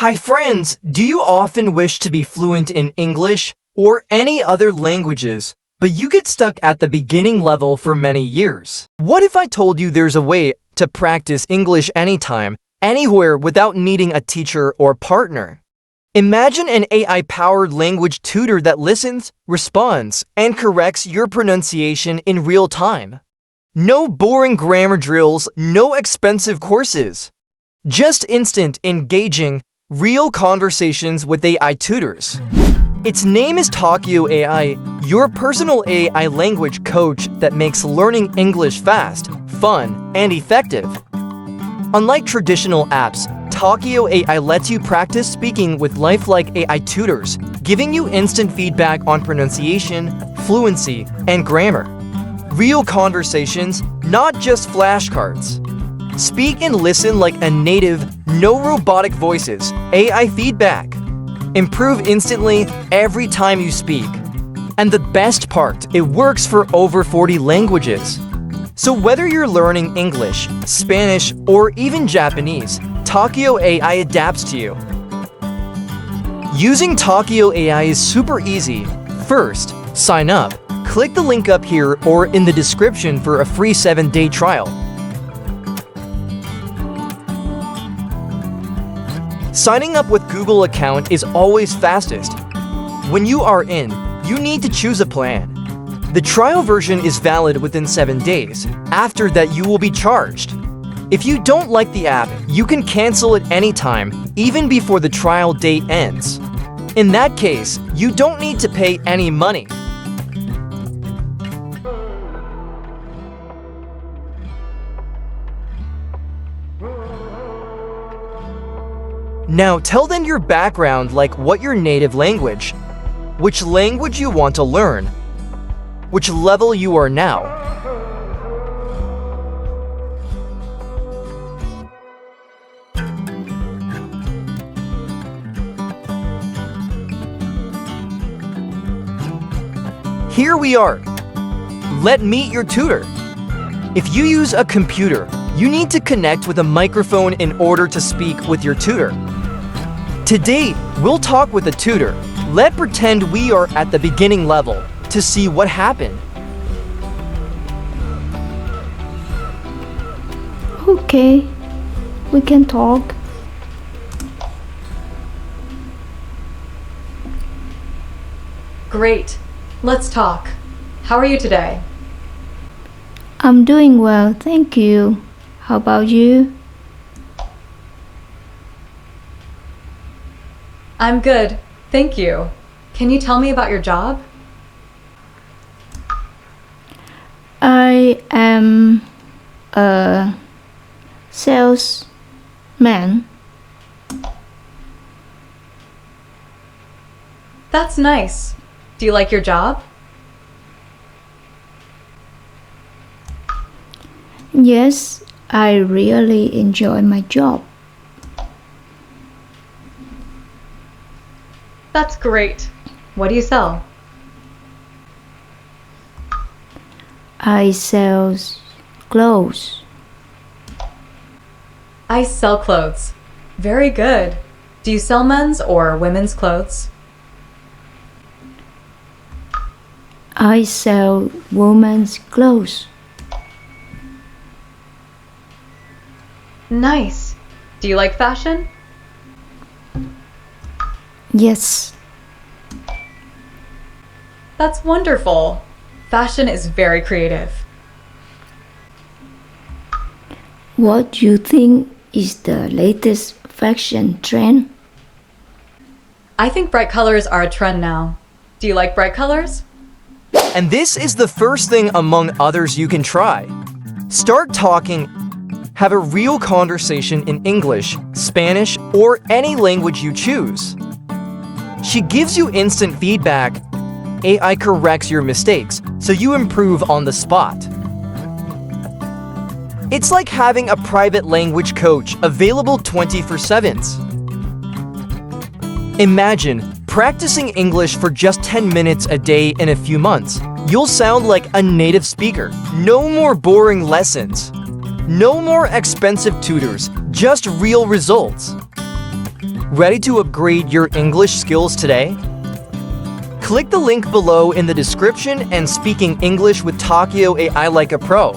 Hi friends, do you often wish to be fluent in English or any other languages, but you get stuck at the beginning level for many years? What if I told you there's a way to practice English anytime, anywhere without needing a teacher or partner? Imagine an AI-powered language tutor that listens, responds, and corrects your pronunciation in real time. No boring grammar drills, no expensive courses. Just instant, engaging, real conversations with AI tutors. Its name is Talkio AI, your personal AI language coach that makes learning English fast, fun, and effective. Unlike traditional apps, Talkio AI lets you practice speaking with lifelike AI tutors, giving you instant feedback on pronunciation, fluency, and grammar. Real conversations, not just flashcards. Speak and listen like a native, no robotic voices, AI feedback. Improve instantly every time you speak. And the best part, it works for over 40 languages. So whether you're learning English, Spanish, or even Japanese, Talkio AI adapts to you. Using Talkio AI is super easy. First, sign up. Click the link up here or in the description for a free 7-day trial. Signing up with Google account is always fastest. When you are in, you need to choose a plan. The trial version is valid within 7 days. After that, you will be charged. If you don't like the app, you can cancel it anytime, even before the trial date ends. In that case, you don't need to pay any money. Now tell them your background, like what your native language, which language you want to learn, which level you are now. Here we are. Let meet your tutor. If you use a computer, you need to connect with a microphone in order to speak with your tutor. Today, we'll talk with a tutor. Let's pretend we are at the beginning level to see what happened. Okay, we can talk. Great. Let's talk. How are you today? I'm doing well, thank you. How about you? I'm good, thank you. Can you tell me about your job? I am a salesman. That's nice. Do you like your job? Yes, I really enjoy my job. That's great. What do you sell? I sell clothes. I sell clothes. Very good. Do you sell men's or women's clothes? I sell women's clothes. Nice. Do you like fashion? Yes. That's wonderful. Fashion is very creative. What do you think is the latest fashion trend? I think bright colors are a trend now. Do you like bright colors? And this is the first thing among others you can try. Start talking. Have a real conversation in English, Spanish, or any language you choose. She gives you instant feedback. AI corrects your mistakes, so you improve on the spot. It's like having a private language coach available 24/7. Imagine practicing English for just 10 minutes a day in a few months. You'll sound like a native speaker. No more boring lessons. No more expensive tutors, just real results. Ready to upgrade your English skills today? Click the link below in the description and speaking English with Talkio AI like a pro.